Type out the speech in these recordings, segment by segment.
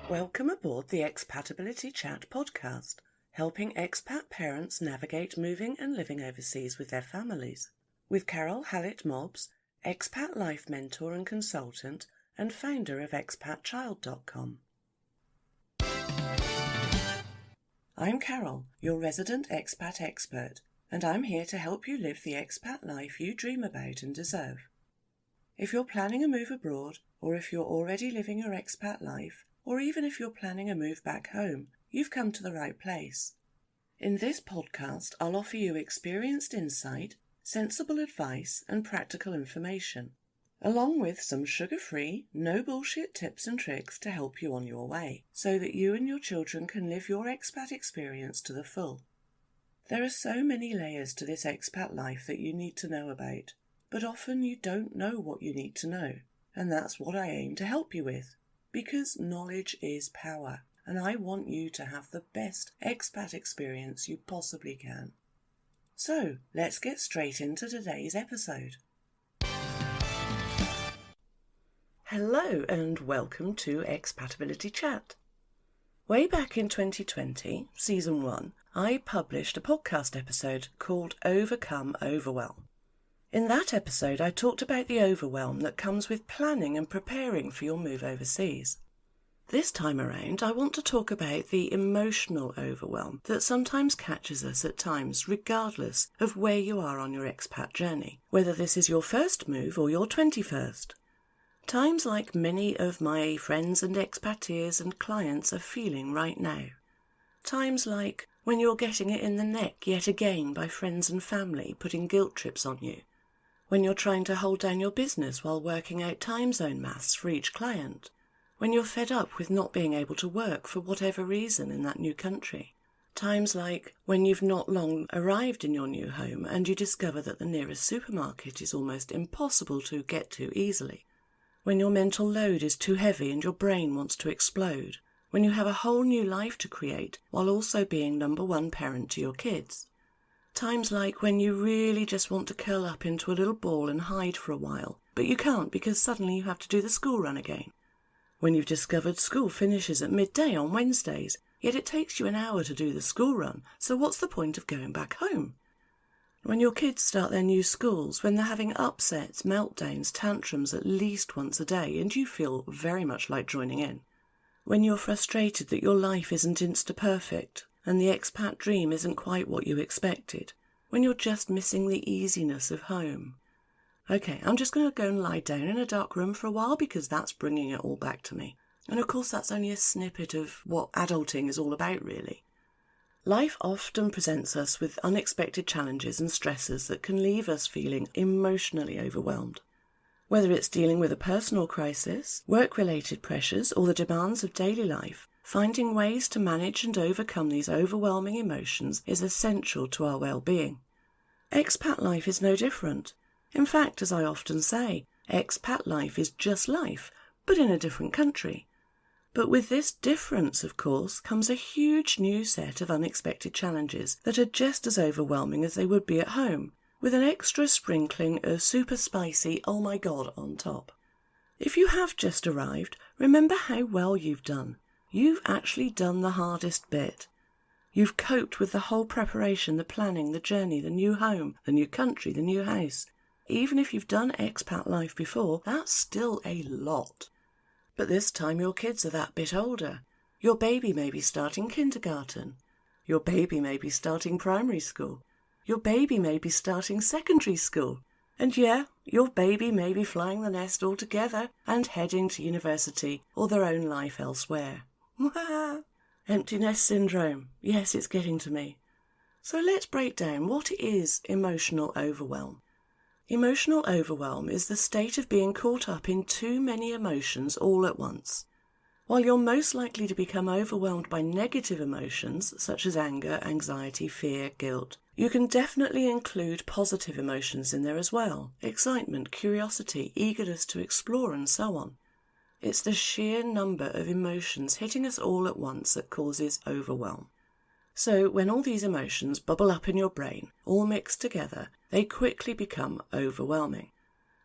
Welcome aboard the Expatability Chat podcast, helping expat parents navigate moving and living overseas with their families. With Carol Hallett-Mobbs, expat life mentor and consultant and founder of expatchild.com. I'm Carol, your resident expat expert, and I'm here to help you live the expat life you dream about and deserve. If you're planning a move abroad, or if you're already living your expat life, or even if you're planning a move back home, you've come to the right place. In this podcast, I'll offer you experienced insight, sensible advice, and practical information, along with some sugar-free, no-bullshit tips and tricks to help you on your way, so that you and your children can live your expat experience to the full. There are so many layers to this expat life that you need to know about, but often you don't know what you need to know, and that's what I aim to help you with, because knowledge is power, and I want you to have the best expat experience you possibly can. So, let's get straight into today's episode. Hello and welcome to Expatability Chat. Way back in 2020, Season 1, I published a podcast episode called Overcome Overwhelm. In that episode, I talked about the overwhelm that comes with planning and preparing for your move overseas. This time around, I want to talk about the emotional overwhelm that sometimes catches us at times, regardless of where you are on your expat journey, whether this is your first move or your 21st. Times like many of my friends and expateers and clients are feeling right now. Times like when you're getting it in the neck yet again by friends and family putting guilt trips on you. When you're trying to hold down your business while working out time zone maths for each client. When you're fed up with not being able to work for whatever reason in that new country. Times like when you've not long arrived in your new home and you discover that the nearest supermarket is almost impossible to get to easily. When your mental load is too heavy and your brain wants to explode. When you have a whole new life to create while also being number one parent to your kids. Times like when you really just want to curl up into a little ball and hide for a while, but you can't because suddenly you have to do the school run again. When you've discovered school finishes at midday on Wednesdays, yet it takes you an hour to do the school run, so what's the point of going back home? When your kids start their new schools, when they're having upsets, meltdowns, tantrums at least once a day, and you feel very much like joining in. When you're frustrated that your life isn't insta-perfect, and the expat dream isn't quite what you expected, when you're just missing the easiness of home. Okay, I'm just going to go and lie down in a dark room for a while because that's bringing it all back to me. And of course that's only a snippet of what adulting is all about really. Life often presents us with unexpected challenges and stresses that can leave us feeling emotionally overwhelmed. Whether it's dealing with a personal crisis, work-related pressures, or the demands of daily life, finding ways to manage and overcome these overwhelming emotions is essential to our well-being. Expat life is no different. In fact, as I often say, expat life is just life, but in a different country. But with this difference, of course, comes a huge new set of unexpected challenges that are just as overwhelming as they would be at home, with an extra sprinkling of super spicy oh my god on top. If you have just arrived, remember how well you've done. You've actually done the hardest bit. You've coped with the whole preparation, the planning, the journey, the new home, the new country, the new house. Even if you've done expat life before, that's still a lot. But this time your kids are that bit older. Your baby may be starting kindergarten. Your baby may be starting primary school. Your baby may be starting secondary school. And yeah, your baby may be flying the nest altogether and heading to university or their own life elsewhere. Empty nest syndrome. Yes, it's getting to me. So let's break down what is emotional overwhelm. Emotional overwhelm is the state of being caught up in too many emotions all at once. While you're most likely to become overwhelmed by negative emotions such as anger, anxiety, fear, guilt, you can definitely include positive emotions in there as well. Excitement, curiosity, eagerness to explore and so on. It's the sheer number of emotions hitting us all at once that causes overwhelm. So when all these emotions bubble up in your brain, all mixed together, they quickly become overwhelming.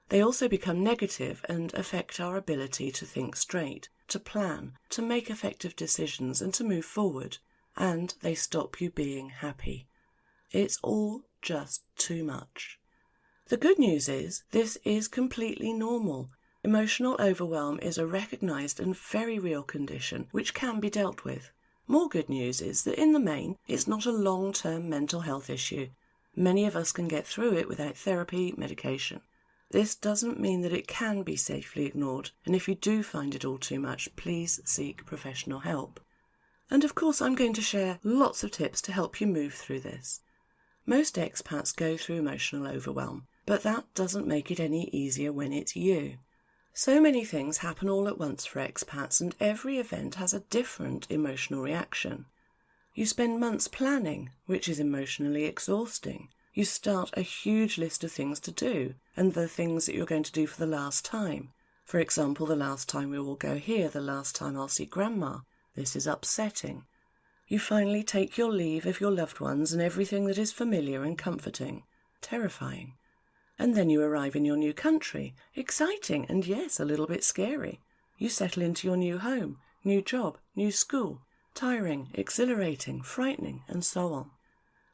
They also become negative and affect our ability to think straight, to plan, to make effective decisions and to move forward, and they stop you being happy. It's all just too much. The good news is this is completely normal. Emotional overwhelm is a recognised and very real condition which can be dealt with. More good news is that in the main, it's not a long-term mental health issue. Many of us can get through it without therapy, medication. This doesn't mean that it can be safely ignored, and if you do find it all too much, please seek professional help. And of course, I'm going to share lots of tips to help you move through this. Most expats go through emotional overwhelm, but that doesn't make it any easier when it's you. So many things happen all at once for expats, and every event has a different emotional reaction. You spend months planning, which is emotionally exhausting. You start a huge list of things to do, and the things that you're going to do for the last time. For example, the last time we will go here, the last time I'll see Grandma. This is upsetting. You finally take your leave of your loved ones and everything that is familiar and comforting. Terrifying. And then you arrive in your new country. Exciting and yes, a little bit scary. You settle into your new home, new job, new school. Tiring, exhilarating, frightening, and so on.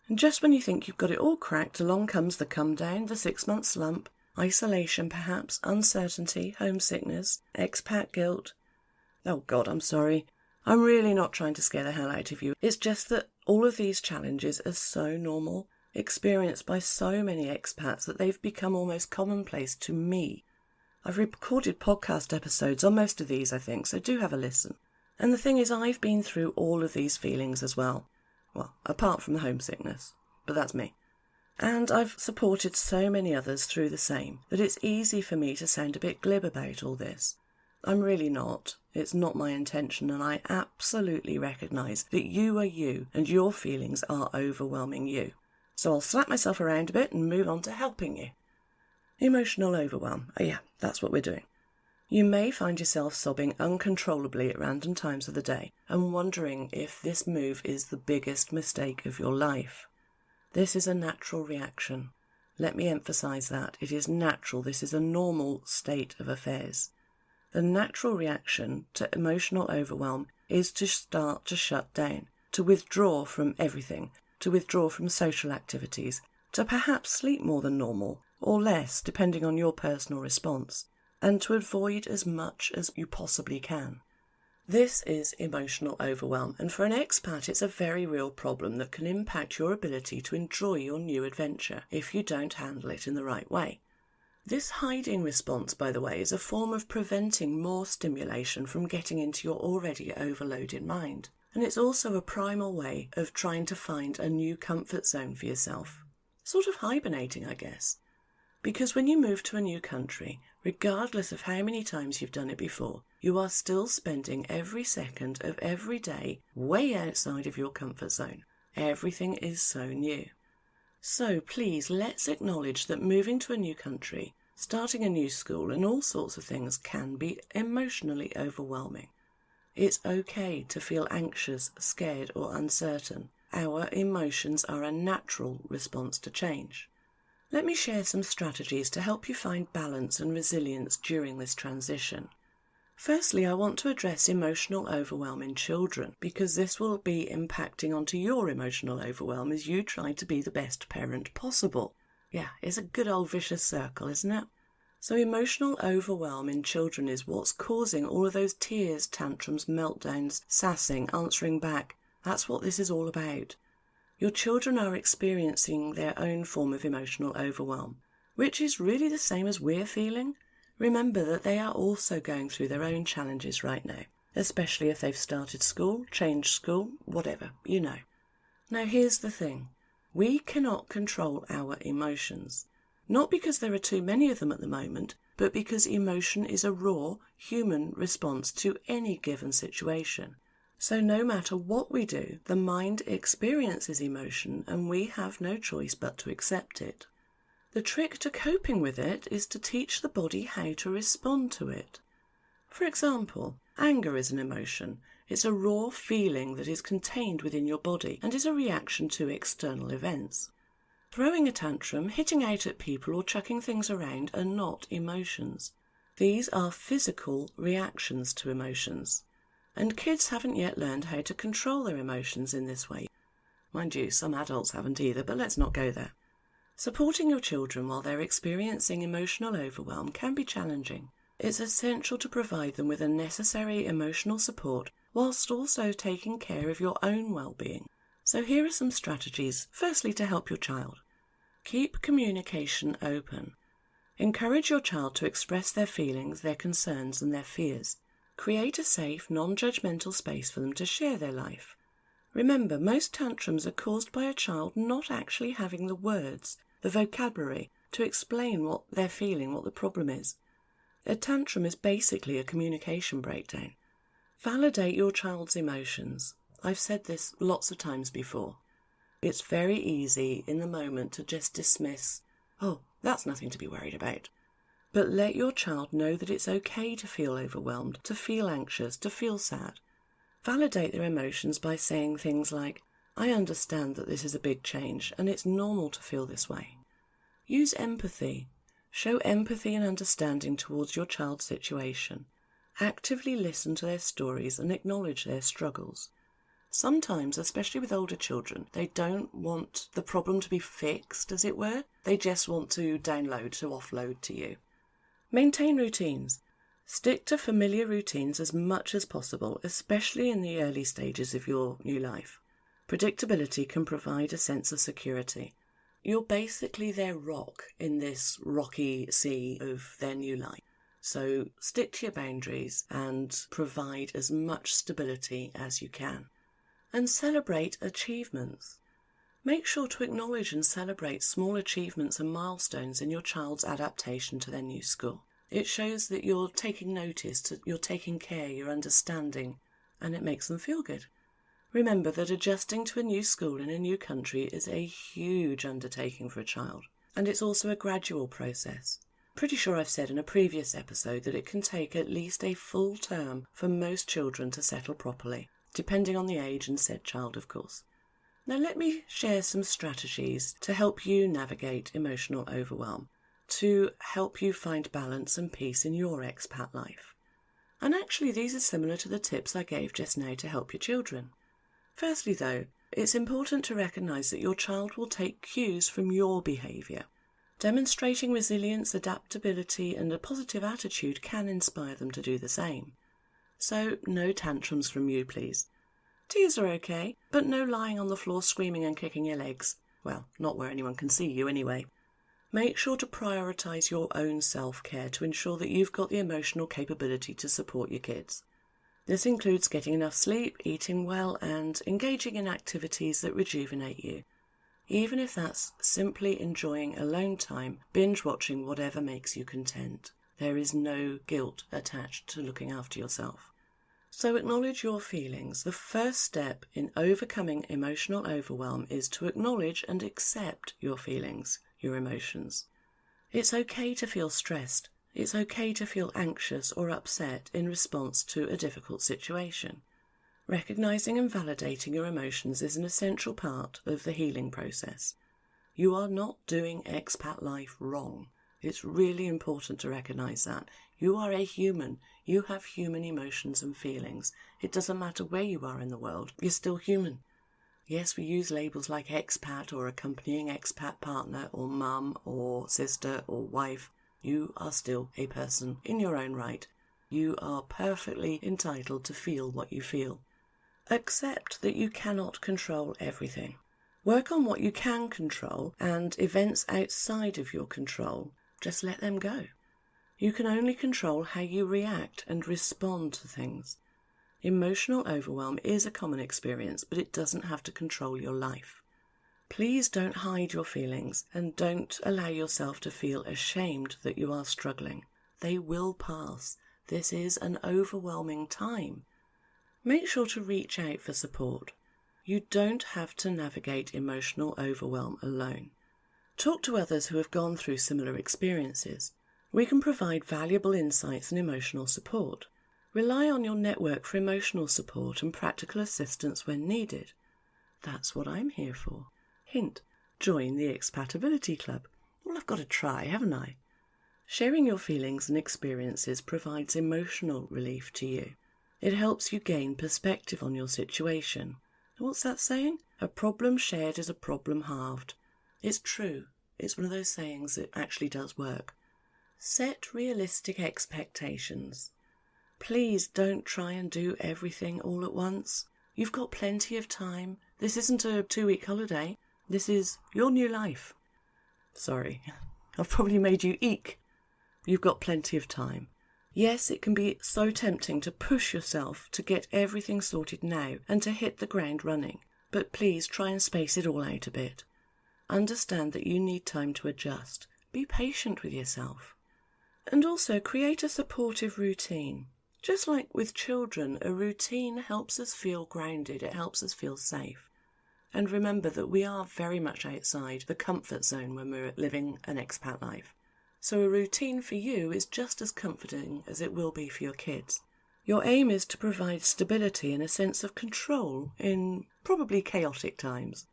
And just when you think you've got it all cracked, along comes the come down, the 6-month slump, isolation perhaps, uncertainty, homesickness, expat guilt. Oh God, I'm sorry. I'm really not trying to scare the hell out of you. It's just that all of these challenges are so normal, experienced by so many expats that they've become almost commonplace to me. I've recorded podcast episodes on most of these, I think, so do have a listen. And the thing is, I've been through all of these feelings as well. Well, apart from the homesickness, but that's me. And I've supported so many others through the same that it's easy for me to sound a bit glib about all this. I'm really not. It's not my intention, and I absolutely recognise that you are you and your feelings are overwhelming you. So I'll slap myself around a bit and move on to helping you. Emotional overwhelm. Oh yeah, that's what we're doing. You may find yourself sobbing uncontrollably at random times of the day and wondering if this move is the biggest mistake of your life. This is a natural reaction. Let me emphasise that. It is natural. This is a normal state of affairs. The natural reaction to emotional overwhelm is to start to shut down, to withdraw from everything, to withdraw from social activities, to perhaps sleep more than normal, or less, depending on your personal response, and to avoid as much as you possibly can. This is emotional overwhelm, and for an expat it's a very real problem that can impact your ability to enjoy your new adventure if you don't handle it in the right way. This hiding response, by the way, is a form of preventing more stimulation from getting into your already overloaded mind. And it's also a primal way of trying to find a new comfort zone for yourself. Sort of hibernating, I guess. Because when you move to a new country, regardless of how many times you've done it before, you are still spending every second of every day way outside of your comfort zone. Everything is so new. So please, let's acknowledge that moving to a new country, starting a new school and all sorts of things can be emotionally overwhelming. It's okay to feel anxious, scared or uncertain. Our emotions are a natural response to change. Let me share some strategies to help you find balance and resilience during this transition. Firstly, I want to address emotional overwhelm in children because this will be impacting onto your emotional overwhelm as you try to be the best parent possible. Yeah, it's a good old vicious circle, isn't it? So emotional overwhelm in children is what's causing all of those tears, tantrums, meltdowns, sassing, answering back. That's what this is all about. Your children are experiencing their own form of emotional overwhelm, which is really the same as we're feeling. Remember that they are also going through their own challenges right now, especially if they've started school, changed school, whatever, you know. Now here's the thing. We cannot control our emotions. Not because there are too many of them at the moment, but because emotion is a raw, human response to any given situation. So no matter what we do, the mind experiences emotion and we have no choice but to accept it. The trick to coping with it is to teach the body how to respond to it. For example, anger is an emotion. It's a raw feeling that is contained within your body and is a reaction to external events. Throwing a tantrum, hitting out at people or chucking things around are not emotions. These are physical reactions to emotions, and kids haven't yet learned how to control their emotions in this way. Mind you, some adults haven't either, but let's not go there. Supporting your children while they're experiencing emotional overwhelm can be challenging. It's essential to provide them with a necessary emotional support whilst also taking care of your own well-being. So here are some strategies, firstly to help your child. Keep communication open. Encourage your child to express their feelings, their concerns and their fears. Create a safe, non-judgmental space for them to share their life. Remember, most tantrums are caused by a child not actually having the words, the vocabulary, to explain what they're feeling, what the problem is. A tantrum is basically a communication breakdown. Validate your child's emotions. I've said this lots of times before. It's very easy in the moment to just dismiss, "Oh, that's nothing to be worried about." But let your child know that it's okay to feel overwhelmed, to feel anxious, to feel sad. Validate their emotions by saying things like, "I understand that this is a big change and it's normal to feel this way." Use empathy. Show empathy and understanding towards your child's situation. Actively listen to their stories and acknowledge their struggles. Sometimes, especially with older children, they don't want the problem to be fixed, as it were. They just want to download, to offload to you. Maintain routines. Stick to familiar routines as much as possible, especially in the early stages of your new life. Predictability can provide a sense of security. You're basically their rock in this rocky sea of their new life. So stick to your boundaries and provide as much stability as you can. And celebrate achievements. Make sure to acknowledge and celebrate small achievements and milestones in your child's adaptation to their new school. It shows that you're taking notice, you're taking care, you're understanding, and it makes them feel good. Remember that adjusting to a new school in a new country is a huge undertaking for a child, and it's also a gradual process. Pretty sure I've said in a previous episode that it can take at least a full term for most children to settle properly, depending on the age and said child, of course. Now let me share some strategies to help you navigate emotional overwhelm, to help you find balance and peace in your expat life. And actually these are similar to the tips I gave just now to help your children. Firstly though, it's important to recognise that your child will take cues from your behaviour. Demonstrating resilience, adaptability and a positive attitude can inspire them to do the same. So no tantrums from you, please. Tears are okay, but no lying on the floor screaming and kicking your legs. Well, not where anyone can see you anyway. Make sure to prioritise your own self-care to ensure that you've got the emotional capability to support your kids. This includes getting enough sleep, eating well and engaging in activities that rejuvenate you. Even if that's simply enjoying alone time, binge watching whatever makes you content. There is no guilt attached to looking after yourself. So acknowledge your feelings. The first step in overcoming emotional overwhelm is to acknowledge and accept your feelings, your emotions. It's okay to feel stressed. It's okay to feel anxious or upset in response to a difficult situation. Recognising and validating your emotions is an essential part of the healing process. You are not doing expat life wrong. It's really important to recognise that. You are a human. You have human emotions and feelings. It doesn't matter where you are in the world. You're still human. Yes, we use labels like expat or accompanying expat partner or mum or sister or wife. You are still a person in your own right. You are perfectly entitled to feel what you feel. Accept that you cannot control everything. Work on what you can control, and events outside of your control, just let them go. You can only control how you react and respond to things. Emotional overwhelm is a common experience, but it doesn't have to control your life. Please don't hide your feelings and don't allow yourself to feel ashamed that you are struggling. They will pass. This is an overwhelming time. Make sure to reach out for support. You don't have to navigate emotional overwhelm alone. Talk to others who have gone through similar experiences. We can provide valuable insights and emotional support. Rely on your network for emotional support and practical assistance when needed. That's what I'm here for. Hint, join the Expatability Club. Well, I've got to try, haven't I? Sharing your feelings and experiences provides emotional relief to you. It helps you gain perspective on your situation. What's that saying? A problem shared is a problem halved. It's true. It's one of those sayings that actually does work. Set realistic expectations. Please don't try and do everything all at once. You've got plenty of time. This isn't a 2-week holiday. This is your new life. Sorry, I've probably made you eek. You've got plenty of time. Yes, it can be so tempting to push yourself to get everything sorted now and to hit the ground running, but please try and space it all out a bit. Understand that you need time to adjust. Be patient with yourself. And also create a supportive routine. Just like with children, a routine helps us feel grounded, it helps us feel safe. And remember that we are very much outside the comfort zone when we're living an expat life. So a routine for you is just as comforting as it will be for your kids. Your aim is to provide stability and a sense of control in probably chaotic times.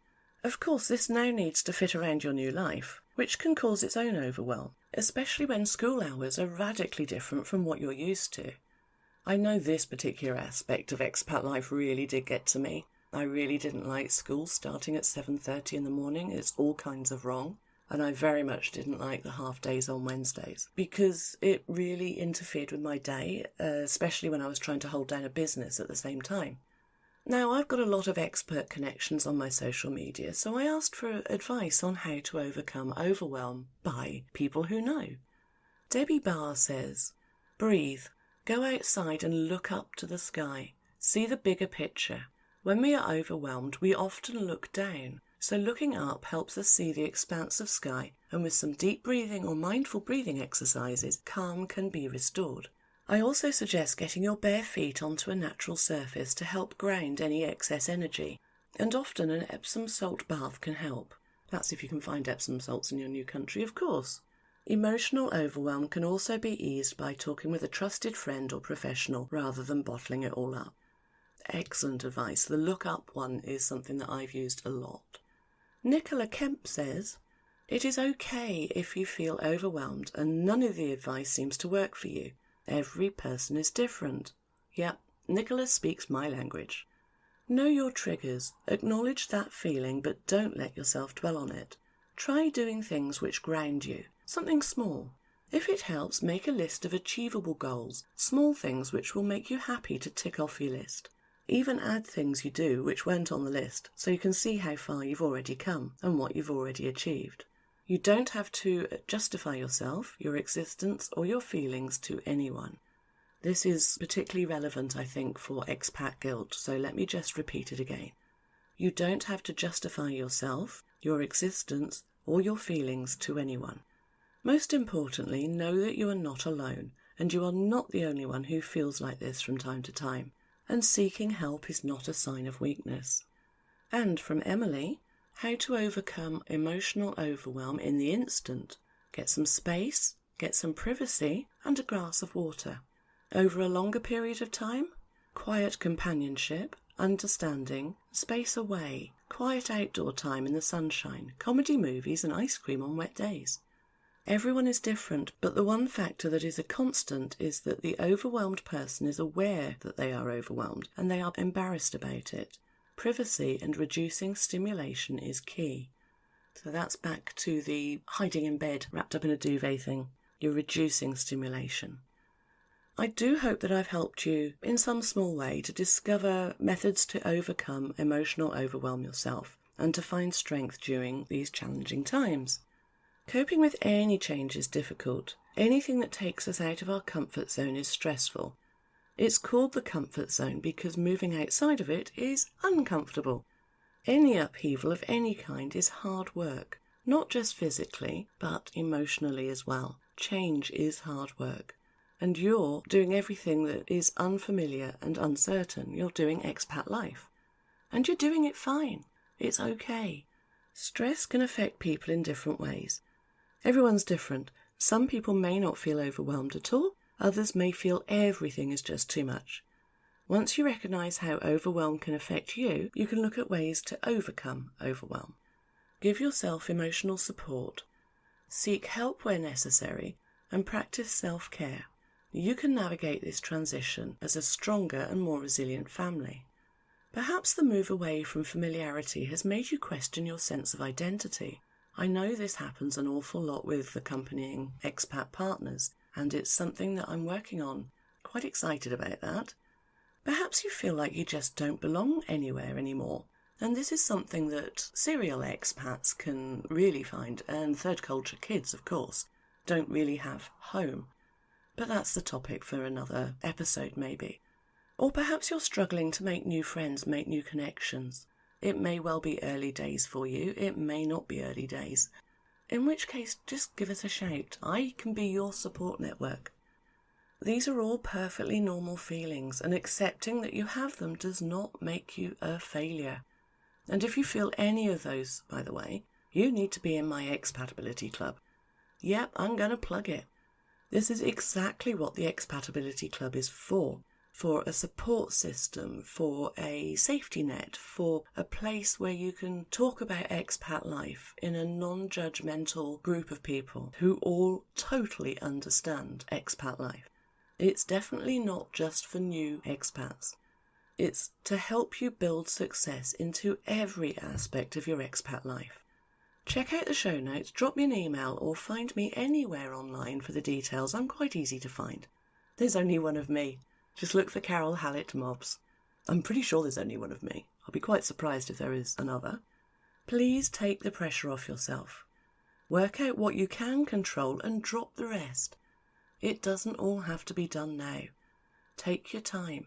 Of course, this now needs to fit around your new life, which can cause its own overwhelm, especially when school hours are radically different from what you're used to. I know this particular aspect of expat life really did get to me. I really didn't like school starting at 7:30 in the morning. It's all kinds of wrong. And I very much didn't like the half days on Wednesdays because it really interfered with my day, especially when I was trying to hold down a business at the same time. Now, I've got a lot of expert connections on my social media, so I asked for advice on how to overcome overwhelm by people who know. Debbie Barr says, breathe, go outside and look up to the sky, see the bigger picture. When we are overwhelmed, we often look down. So looking up helps us see the expanse of sky, and with some deep breathing or mindful breathing exercises, calm can be restored. I also suggest getting your bare feet onto a natural surface to help ground any excess energy, and often an Epsom salt bath can help. That's if you can find Epsom salts in your new country, of course. Emotional overwhelm can also be eased by talking with a trusted friend or professional rather than bottling it all up. Excellent advice. The look up one is something that I've used a lot. Nicola Kemp says, it is okay if you feel overwhelmed and none of the advice seems to work for you. Every person is different. Yep, Nicola speaks my language. Know your triggers, acknowledge that feeling, but don't let yourself dwell on it. Try doing things which ground you, something small. If it helps, make a list of achievable goals, small things which will make you happy to tick off your list. Even add things you do which weren't on the list so you can see how far you've already come and what you've already achieved. You don't have to justify yourself, your existence or your feelings to anyone. This is particularly relevant, I think, for expat guilt, so let me just repeat it again. You don't have to justify yourself, your existence or your feelings to anyone. Most importantly, know that you are not alone and you are not the only one who feels like this from time to time. And seeking help is not a sign of weakness. And from Emily, how to overcome emotional overwhelm in the instant. Get some space, get some privacy, and a glass of water. Over a longer period of time, quiet companionship, understanding, space away, quiet outdoor time in the sunshine, comedy movies and ice cream on wet days. Everyone is different, but the one factor that is a constant is that the overwhelmed person is aware that they are overwhelmed and they are embarrassed about it. Privacy and reducing stimulation is key. So that's back to the hiding in bed, wrapped up in a duvet thing. You're reducing stimulation. I do hope that I've helped you in some small way to discover methods to overcome emotional overwhelm yourself and to find strength during these challenging times. Coping with any change is difficult. Anything that takes us out of our comfort zone is stressful. It's called the comfort zone because moving outside of it is uncomfortable. Any upheaval of any kind is hard work, not just physically, but emotionally as well. Change is hard work. And you're doing everything that is unfamiliar and uncertain. You're doing expat life. And you're doing it fine. It's okay. Stress can affect people in different ways. Everyone's different. Some people may not feel overwhelmed at all. Others may feel everything is just too much. Once you recognise how overwhelm can affect you, you can look at ways to overcome overwhelm. Give yourself emotional support. Seek help where necessary. and practice self-care, you can navigate this transition as a stronger and more resilient family. Perhaps the move away from familiarity has made you question your sense of identity. I know this happens an awful lot with accompanying expat partners, and it's something that I'm working on. Quite excited about that. Perhaps you feel like you just don't belong anywhere anymore, and this is something that serial expats can really find, and third culture kids, of course, don't really have home. But that's the topic for another episode maybe. Or perhaps you're struggling to make new friends, make new connections. It may well be early days for you, it may not be early days. In which case, just give us a shout. I can be your support network. These are all perfectly normal feelings, and accepting that you have them does not make you a failure. And if you feel any of those, by the way, you need to be in my Expatability Club. Yep, I'm going to plug it. This is exactly what the Expatability Club is for a support system, for a safety net, for a place where you can talk about expat life in a non-judgmental group of people who all totally understand expat life. It's definitely not just for new expats. It's to help you build success into every aspect of your expat life. Check out the show notes, drop me an email, or find me anywhere online for the details. I'm quite easy to find. There's only one of me. Just look for Carol Hallett Mobs. I'm pretty sure there's only one of me. I'll be quite surprised if there is another. Please take the pressure off yourself. Work out what you can control and drop the rest. It doesn't all have to be done now. Take your time.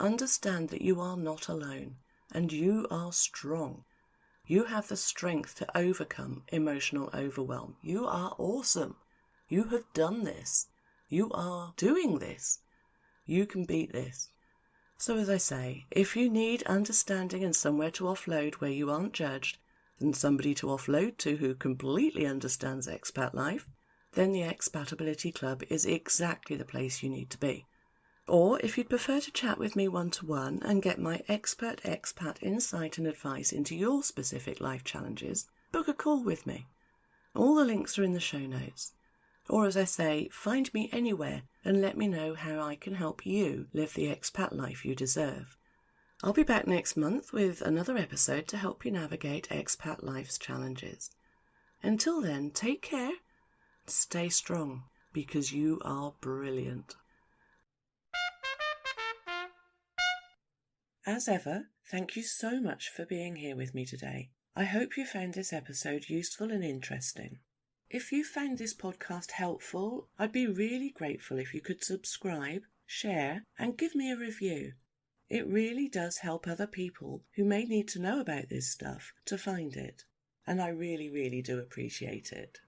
Understand that you are not alone, and you are strong. You have the strength to overcome emotional overwhelm. You are awesome. You have done this. You are doing this. You can beat this. So as I say, if you need understanding and somewhere to offload where you aren't judged, and somebody to offload to who completely understands expat life, then the Expatability Club is exactly the place you need to be. Or if you'd prefer to chat with me one-to-one and get my expert expat insight and advice into your specific life challenges, book a call with me. All the links are in the show notes. Or as I say, find me anywhere and let me know how I can help you live the expat life you deserve. I'll be back next month with another episode to help you navigate expat life's challenges. Until then, take care, stay strong, because you are brilliant. As ever, thank you so much for being here with me today. I hope you found this episode useful and interesting. If you found this podcast helpful, I'd be really grateful if you could subscribe, share, and give me a review. It really does help other people who may need to know about this stuff to find it, and I really, really do appreciate it.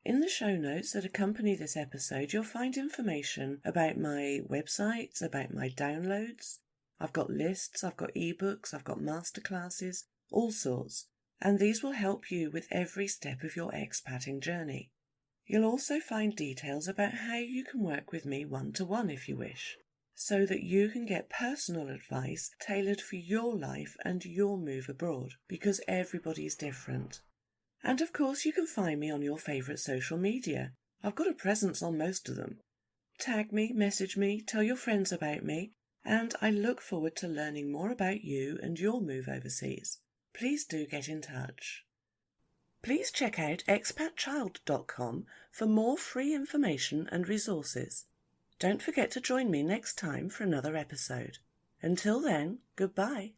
In the show notes that accompany this episode, you'll find information about my websites, about my downloads. I've got lists, I've got ebooks, I've got masterclasses, all sorts. And these will help you with every step of your expatting journey. You'll also find details about how you can work with me one-to-one if you wish, so that you can get personal advice tailored for your life and your move abroad, because everybody's different. And of course you can find me on your favourite social media. I've got a presence on most of them. Tag me, message me, tell your friends about me, and I look forward to learning more about you and your move overseas. Please do get in touch. Please check out expatchild.com for more free information and resources. Don't forget to join me next time for another episode. Until then, goodbye.